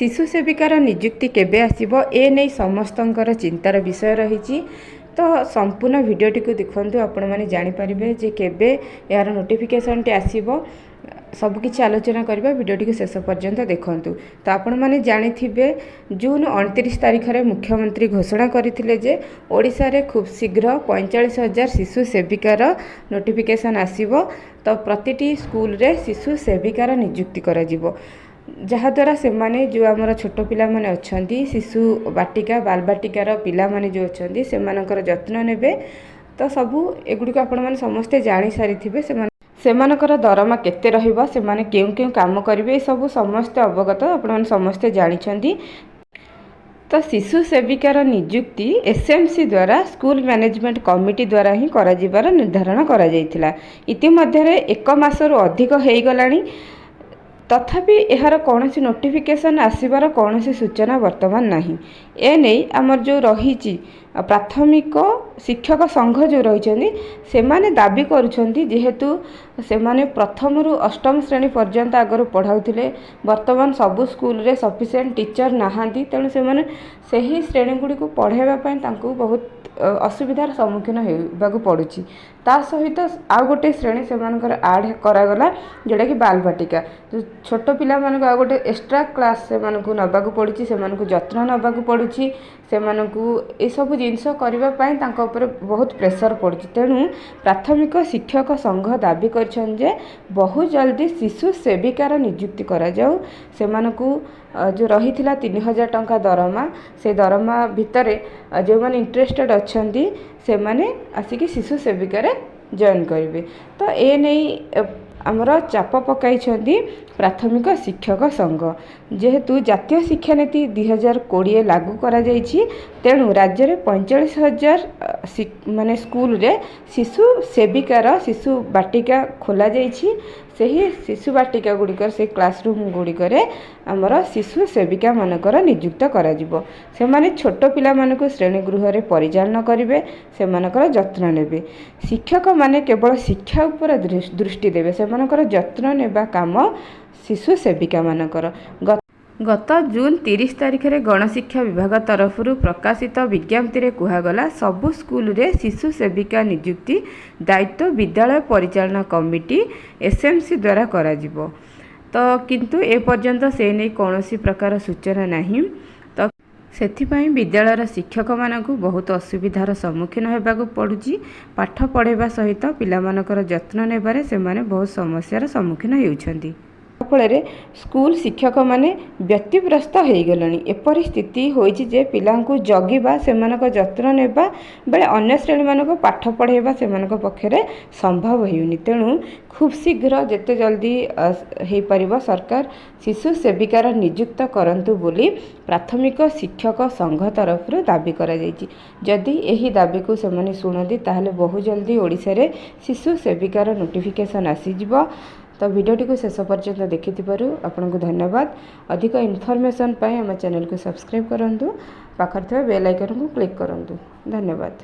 शिशु सेविकार नियुक्ति केबे आसीबो ए नै समस्तंकर चिंतार विषय रही। तो संपूर्ण वीडियोटी को देखंतु आपण माने जानि परिबे जे केबे यार नोटिफिकेशन टी आसीबो सबकिछि आलोचना करबा। वीडियोटी को शेष पर्यंत देखंतु। तो आपण माने जानिथिबे जून 29 तारिख रे मुख्यमंत्री घोषणा करथिले जे ओडिसा रे खूब शीघ्र 45,000 शिशु सेविकार नोटिफिकेशन आसीबो। तो प्रतिटी स्कूल रे शिशु सेविकार नियुक्ति करा जिवो, जहाद्वारा से माने जो आमर छोट पिला माने अछंती शिशु बाटिका बाल बाटिकार पिला माने जो अछंती से मानकर जत्न नेबे। तो सबू एगुडी को आपण माने समस्ते जानि सारिथिबे सेमानकर दरमा केते रहिबो, से माने केउ केउ काम करिवे, सब समस्ते अवगत आपण माने समस्ते जानिछंती। तो शिशु सेविकार नियुक्ति एसएमसी द्वारा स्कूल मैनेजमेंट कमिटी द्वारा ही करा जिबार निर्धारण करा जायतिला। इतिमध्ये 1 मासरु अधिक हेई गलानी, तथापि यार कौन नोटिफिकेशन आसबार कौन सूचना वर्तमान नहीं। ए नहीं आमर जो रही प्राथमिक शिक्षक संघ जो रही से माने दाबी करुछंती जेहेतु से माने प्रथम रु अष्टम श्रेणी पर्यंत आगर पढ़ाउथिले, वर्तमान सबु स्कूल रे सफिशिएंट टीचर नहांती, तेणु से माने सही श्रेणी गुडी को पढ़ाइबा पई तांको बहुत असुविधार सम्मुखीन होबाकु पड़ुछि। ता सहित आउ गोटे श्रेणी से मानकर ऐड करागला जोटा कि बाल बाटिका, जो छोट पिला मानक आ गोटे एक्स्ट्रा क्लास से मानकु नबाकु पड़ुछि, से मानकु जत्न नबाकु पड़ुछि, से मानकु ए सब जिंस करबा पई तांको ऊपर बहुत प्रेशर पड़ुछि। तेणु प्राथमिक शिक्षक संघ दाबी करछन जे बहुत जल्दी शिशु सेविकार नियुक्ति करा जाऊ। से मानकु जो रही 3,000 टंका दरमा, से दरमा भितर जो माने इंटरेस्टेड अछंती से माने आसिक शिशु सेविकार जॉइन करेंगे। तो ए नहीं आमर चाप पकाई प्राथमिक शिक्षक संघ, जेहेतु जातीय शिक्षा नीति 2020 लागू करा जाइछि, तेणु राज्य में 45,000 माने स्कूल रे शिशु सेविकार शिशु बाटिका खोला जाइछि। सही शिशु बाटिका गुड़िकर से क्लासरूम गुड़िकर आमर शिशु सेविका मानकर नियुक्त करा जिवो। से माने छोट पिला मानकु श्रेणी गृह रे परिचालन करिवे, से मानकर जत्न नेबे। शिक्षक माने केवल शिक्षा उपर दृष्टि देबे, से मानकर जत्न नेबा काम शिशु सेविका मानकर। गत जून 30 तारिख रे गणशिक्षा विभाग तरफ प्रकाशित विज्ञप्ति रे कुहागला सबु स्कूल रे शिशु सेविका नियुक्ति दायित्व विद्यालय परिचालन कमिटी एसएमसी द्वारा करा जिवो। तो किंतु ए पर्यंत से नहीं कौनसी प्रकार सूचना नहीं। तो सेथिपाई विद्यालय शिक्षक मानकु बहुत असुविधार सम्मुखीन होबाकु पड़ुछि। पाठ पढ़ाइबा सहित पिला मानकर जत्न नेबारे से माने बहुत समस्यार सम्मुखीन हेउछंती। फल स्कूल शिक्षक माने व्यतिग्रस्त हो गले। एपरी स्थिति होइछि जे पिलांकु जगिबा सेमानक जत्न नेबा बेले अन्य श्रेणी मानक पाठ पढ़ाइबा सेमानक पक्षरे संभव हेउनी। तेणु खूब शीघ्र जेते जल्दी हो पारिबो सरकार शिशु सेविकार नियुक्त करंतु बोली प्राथमिक शिक्षक संघ तरफ दाबी करा जाइछि। जदि एही दाबी को सेमाने सुनदी ताहले बहुत जल्दी ओडिसा रे शिशु सेविकार नोटिफिकेशन आसी जिवो। तो वीडियोटी को शेष पर्यंत देखिथिबारु आपनको धन्यवाद। अधिक इन्फॉर्मेशन पाए हम चैनल को सब्सक्राइब करंतु, पाखर बेल आइकन को क्लिक करंतु। धन्यवाद।